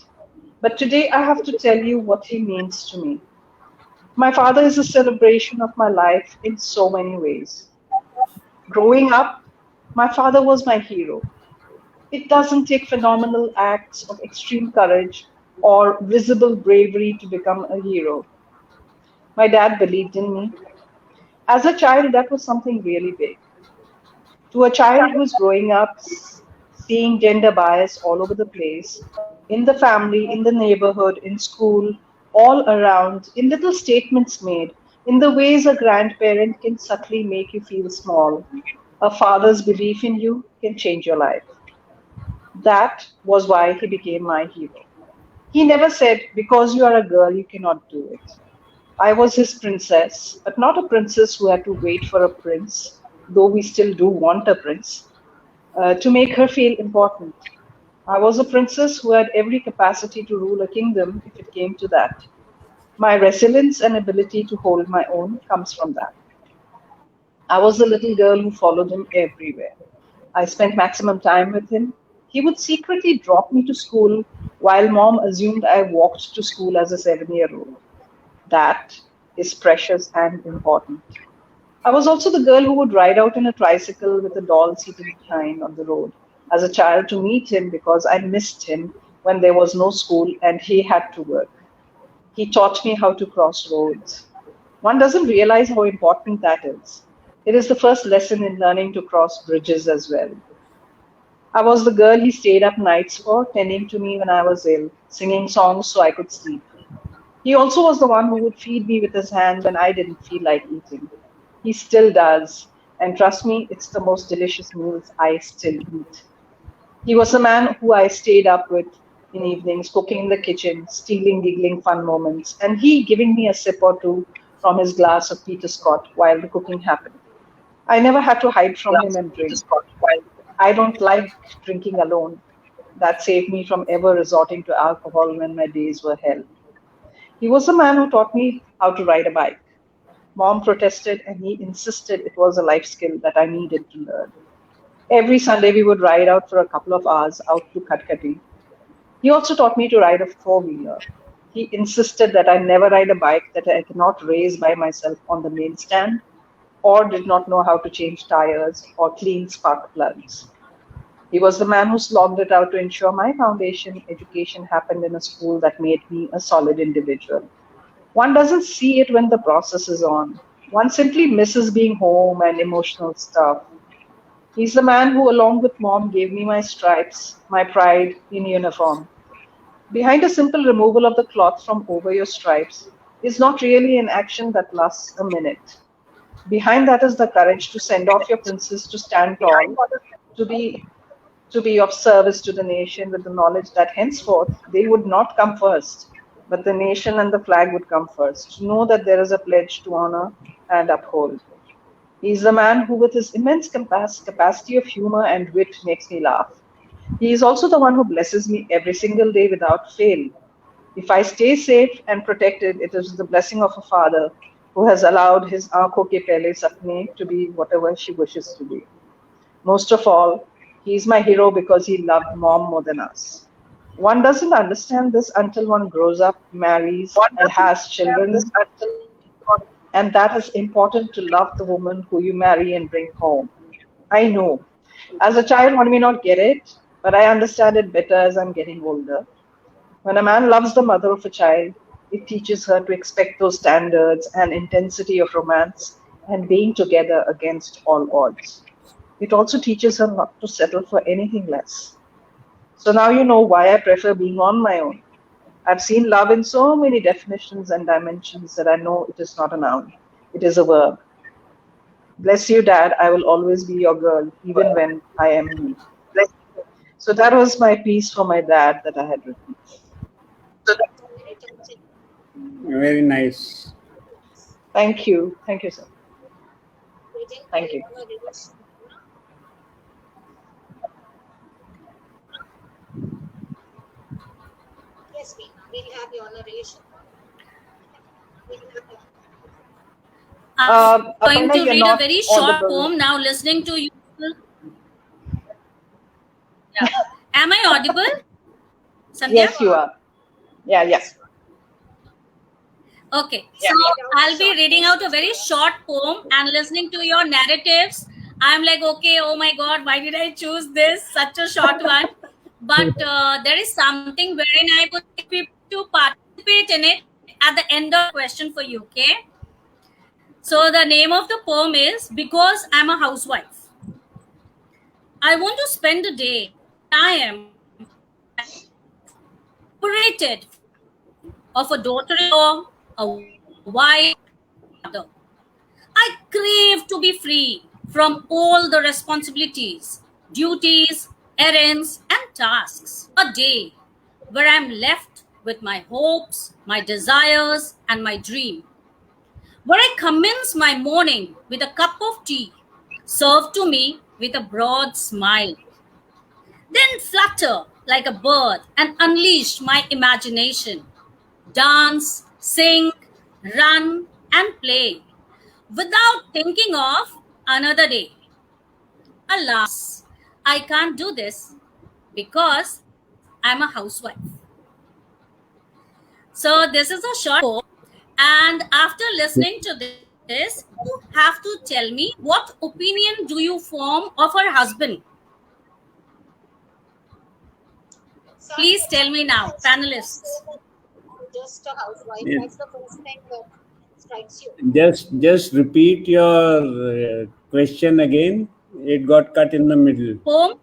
But today I have to tell you what he means to me. My father is a celebration of my life in so many ways. Growing up, my father was my hero. It doesn't take phenomenal acts of extreme courage or visible bravery to become a hero. My dad believed in me. As a child, that was something really big. To a child who's growing up seeing gender bias all over the place, in the family, in the neighborhood, in school, all around, in little statements made, in the ways a grandparent can subtly make you feel small, a father's belief in you can change your life. That was why he became my hero. He never said, because you are a girl, you cannot do it. I was his princess, but not a princess who had to wait for a prince, though we still do want a prince, to make her feel important. I was a princess who had every capacity to rule a kingdom if it came to that. My resilience and ability to hold my own comes from that. I was the little girl who followed him everywhere. I spent maximum time with him. He would secretly drop me to school while mom assumed I walked to school as a 7-year-old. That is precious and important. I was also the girl who would ride out in a tricycle with a doll seated behind on the road as a child to meet him because I missed him when there was no school and he had to work. He taught me how to cross roads. One doesn't realize how important that is. It is the first lesson in learning to cross bridges as well. I was the girl he stayed up nights for, tending to me when I was ill, singing songs so I could sleep. He also was the one who would feed me with his hand when I didn't feel like eating. He still does. And trust me, it's the most delicious meals I still eat. He was the man who I stayed up with in evenings, cooking in the kitchen, stealing, giggling fun moments, and he giving me a sip or two from his glass of Peter Scott while the cooking happened. I never had to hide from him and drink. I don't like drinking alone. That saved me from ever resorting to alcohol when my days were hell. He was the man who taught me how to ride a bike. Mom protested and he insisted it was a life skill that I needed to learn. Every Sunday we would ride out for a couple of hours out to Katkati. He also taught me to ride a four-wheeler. He insisted that I never ride a bike that I cannot raise by myself on the main stand or did not know how to change tires or clean spark plugs. He was the man who slogged it out to ensure my foundation education happened in a school that made me a solid individual. One doesn't see it when the process is on. One simply misses being home and emotional stuff. He's the man who, along with mom, gave me my stripes, my pride in uniform. Behind a simple removal of the cloth from over your stripes is not really an action that lasts a minute. Behind that is the courage to send off your princes to stand tall, to be of service to the nation with the knowledge that henceforth they would not come first, but the nation and the flag would come first. To know that there is a pledge to honor and uphold. He is the man who, with his immense capacity of humor and wit, makes me laugh. He is also the one who blesses me every single day without fail. If I stay safe and protected, it is the blessing of a father who has allowed his Aankhon ke Pehle Sapne to be whatever she wishes to be. Most of all, he is my hero because he loved mom more than us. One doesn't understand this until one grows up, marries, and has children. And that is important to love the woman who you marry and bring home. I know. As a child, one may not get it, but I understand it better as I'm getting older. When a man loves the mother of a child, it teaches her to expect those standards and intensity of romance and being together against all odds. It also teaches her not to settle for anything less. So now you know why I prefer being on my own. I've seen love in so many definitions and dimensions that I know it is not a noun. It is a verb. Bless you, Dad. I will always be your girl, even when I am me. So that was my piece for my dad that I had written. Very touching. Very nice. Thank you. Thank you, sir. Waiting for Thank you. your narration. Yes, Veena, we'll have your narration. We'll have your I'm going Aparna, to you're read a not very short audible. poem now, listening to you. Yeah. Am I audible, Sandhya? Yes, you are. Yeah, yes. Okay, Yeah. so I'll be reading out a very short poem and listening to your narratives. I'm like, okay, oh my God, why did I choose this? Such a short one. But there is something wherein I would like people to participate in it at the end of the question for you, okay? So the name of the poem is Because I'm a Housewife. I want to spend a day. I am separated of a daughter-in-law, a wife, mother. I crave to be free from all the responsibilities, duties, errands, and tasks. A day where I'm left with my hopes, my desires, and my dream. Where I commence my morning with a cup of tea, served to me with a broad smile. Then flutter like a bird and unleash my imagination. Dance, sing, run, and play without thinking of another day. Alas, I can't do this because I'm a housewife. So, this is a short poem, and after listening to this, you have to tell me what opinion do you form of her husband? Please tell me now, panelists. just a housewife. Yeah. That's the first thing that strikes you. Just repeat your question again. It got cut in the middle. Poem.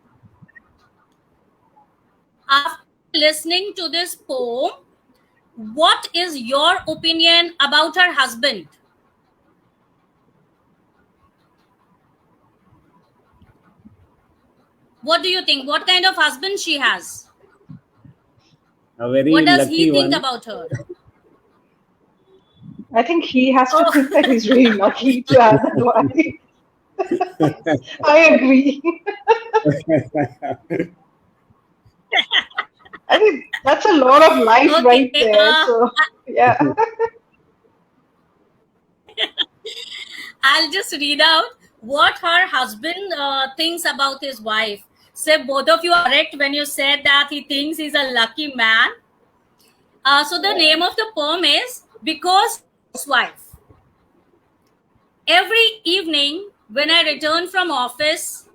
After listening to this poem, what is your opinion about her husband? What do you think? What kind of husband she has? A very What does lucky he think one. about her? I think he has to Oh. think that he's really lucky to have that wife. I agree. I think that's a lot of life Okay, right there. So, yeah. I'll just read out what her husband thinks about his wife. So both of you are correct when you said that he thinks he's a lucky man. So the name of the poem is Because His Wife. Every evening when I return from office,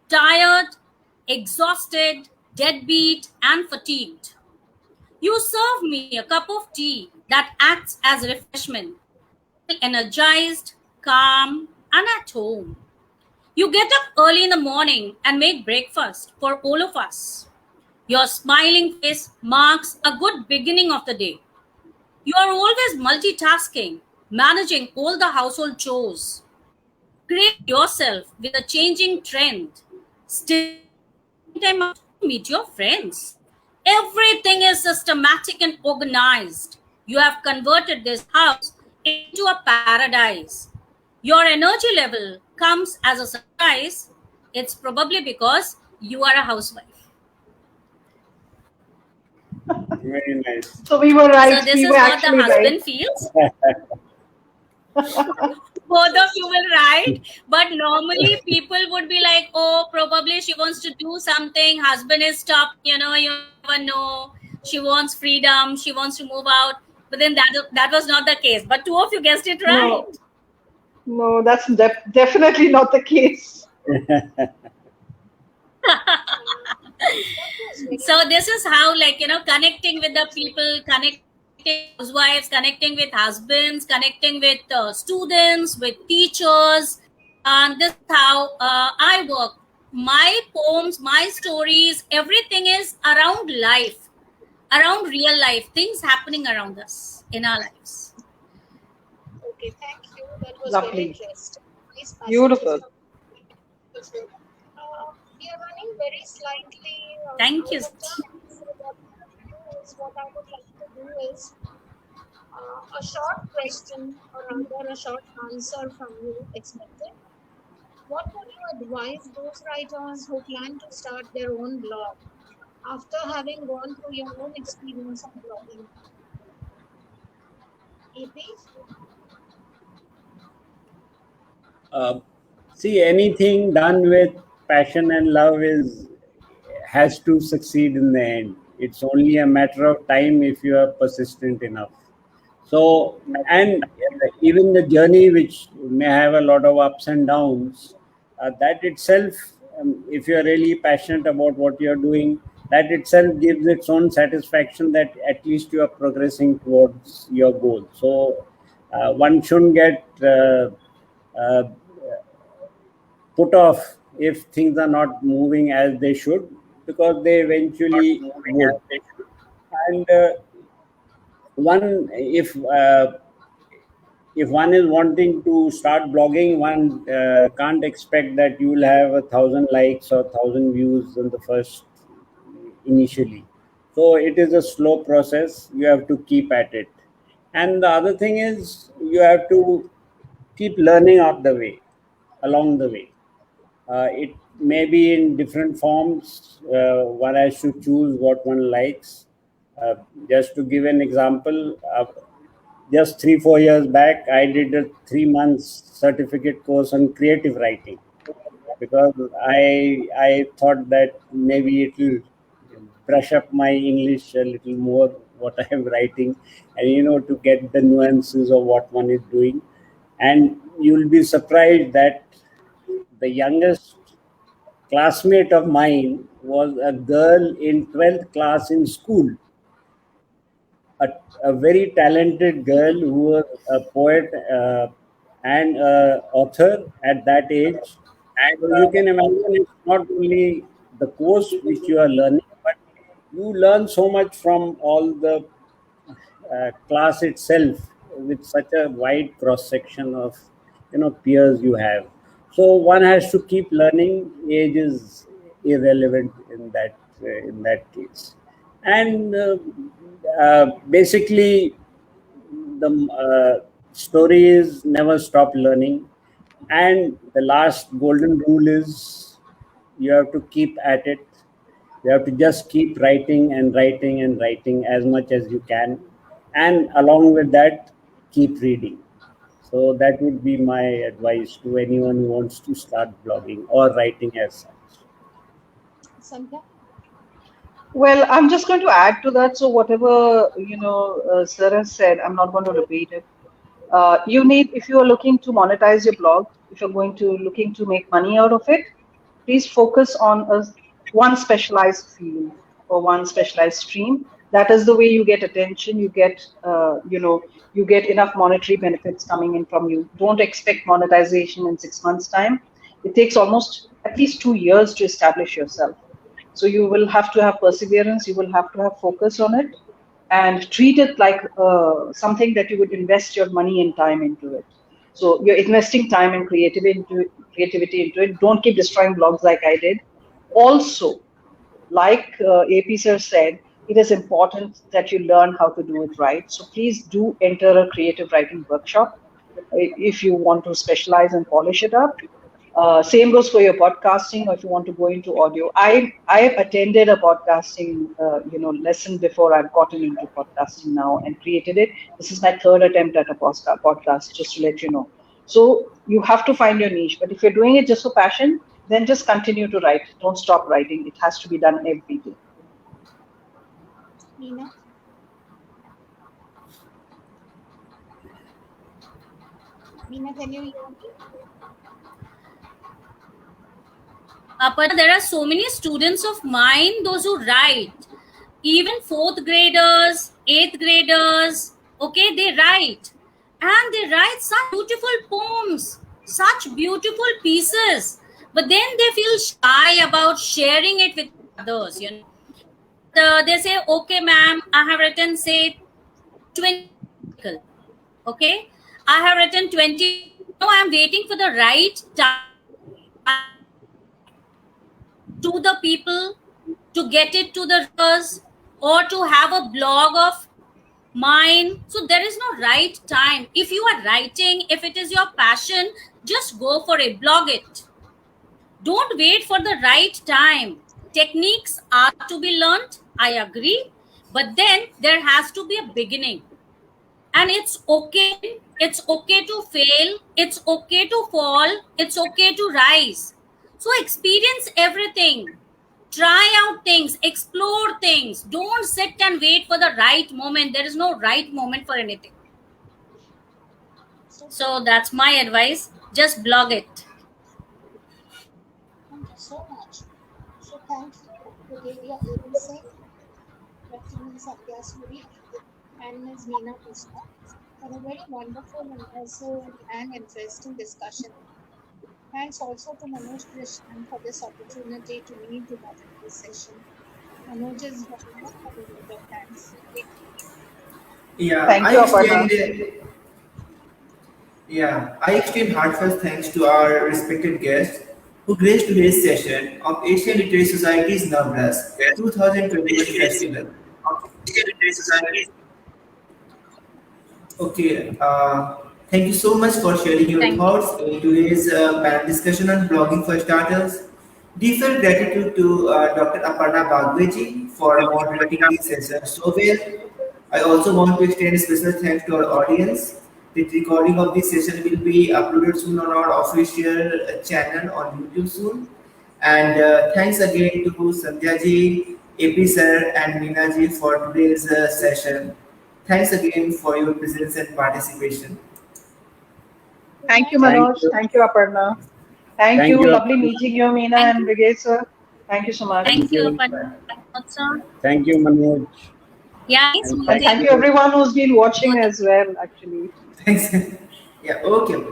tired, exhausted, deadbeat, and fatigued, you serve me a cup of tea that acts as refreshment, energized, calm, and at home. You get up early in the morning and make breakfast for all of us. Your smiling face marks a good beginning of the day. You are always multitasking, managing all the household chores. Create yourself with a changing trend. Still time out to meet your friends. Everything is systematic and organized. You have converted this house into a paradise. Your energy level comes as a surprise. It's probably because you are a housewife. Very nice. So we were So right. this We is were what the actually husband right. feels. Both of you will write, but normally people would be like, oh, probably she wants to do something, husband is stuck, you never know, she wants freedom, she wants to move out. But then that was not the case, but two of you guessed it right. No, that's definitely not the case. So this is how, like, connecting with the people, connecting with housewives, connecting with husbands, connecting with students, with teachers, and this is how I work. My poems, my stories, everything is around life, around real life, things happening around us in our lives. Okay, thank you. That was Lovely. very interesting. Nice passages. Beautiful. We are running very slightly Thank you. out of time. So what I would like to do is a short question or rather a short answer from you expected. What would you advise those writers who plan to start their own blog after having gone through your own experience of blogging? AP? Uh, See, anything done with passion and love is has to succeed in the end. It's only a matter of time if you are persistent enough. So, and even the journey, which may have a lot of ups and downs, that itself, if you are really passionate about what you are doing, that itself gives its own satisfaction that at least you are progressing towards your goal. So, one shouldn't get uh, put off if things are not moving as they should, because they eventually would. And one if one is wanting to start blogging, one can't expect that you will have 1,000 likes or 1,000 views in the first initially. So it is a slow process. You have to keep at it. And the other thing is you have to keep learning out the way, along the way. It may be in different forms. One has to choose what one likes. Uh, just to give an example, just 3 4 years back, I did a 3 months certificate course on creative writing, because I thought that maybe it will brush up my English a little more, what I am writing, and to get the nuances of what one is doing. And you'll be surprised that the youngest classmate of mine was a girl in 12th class in school, a very talented girl who was a poet and author at that age. So you can imagine it's not only the course which you are learning, but you learn so much from all the class itself, with such a wide cross section of peers you have. So one has to keep learning. Age is irrelevant in that case. And basically the story is never stop learning. And the last golden rule is you have to keep at it. You have to just keep writing and writing and writing as much as you can, and along with that, keep reading. So that would be my advice to anyone who wants to start blogging or writing as such. Sandhya? Well, I'm just going to add to that. So whatever Sir has said, I'm not going to repeat it. You need, if you are looking to monetize your blog, if you're going to looking to make money out of it, please focus on one specialized field or one specialized stream. That is the way you get attention. You get enough monetary benefits coming in from you. Don't expect monetization in 6 months' time. It takes almost at least 2 years to establish yourself. So you will have to have perseverance. You will have to have focus on it, and treat it like something that you would invest your money and time into it. So you're investing time and creativity into it. Don't keep destroying blogs like I did. Also, like AP sir said, it is important that you learn how to do it right. So please do enter a creative writing workshop if you want to specialize and polish it up. Same goes for your podcasting, or if you want to go into audio. I have attended a podcasting lesson before. I've gotten into podcasting now and created it. This is my third attempt at a podcast, just to let you know. So you have to find your niche. But if you're doing it just for passion, then just continue to write. Don't stop writing. It has to be done every day. Meena? Meena, can you hear me? But there are so many students of mine, those who write, even fourth graders, eighth graders, okay, they write. And they write such beautiful poems, such beautiful pieces. But then they feel shy about sharing it with others, They say, okay, ma'am, I have written, say, 20. Okay, I have written 20. Now I'm waiting for the right time to the people, to get it to the readers, or to have a blog of mine. So there is no right time. If you are writing, if it is your passion, just go for it, blog it. Don't wait for the right time. Techniques are to be learned, I agree, but then there has to be a beginning. And it's okay. It's okay to fail. It's okay to fall. It's okay to rise. So experience everything. Try out things. Explore things. Don't sit and wait for the right moment. There is no right moment for anything. So that's my advice. Just blog it. Thank you so much. So thank you, Brigadier Abel Singh, Lieutenant Satya Suri, and Ms. Meena Krishna for a very wonderful and also and interesting discussion. Thanks also to Manoj Krishnan for this opportunity to meet the moderate session. Manoj is joining us for the vote of thanks. Yeah, Thank you, Aparna. I extend heartfelt thanks to our respected guests who graced today's session of Asian Literary Society's Navras 2021 Festival. Okay, thank you so much for sharing your Thank you. thoughts in today's panel discussion on blogging for starters. Deep gratitude to Dr. Aparna Bagweji for moderating this session so well. I also want to extend a special thanks to our audience. The recording of this session will be uploaded soon on our official channel on YouTube soon. And thanks again to Sandhya ji, AP sir, and Meena ji for today's session. Thanks again for your presence and participation. Thank you, Thank Manoj. you. Thank you, Aparna. Thank Thank you. you. Lovely meeting you, Meena Thank and you. Brigade sir. Thank you so much. Thank you, you. Aparna. Thank you, Manoj. Yeah, nice And And meeting thank you everyone who's been watching as well, actually. Thanks. Yeah, okay.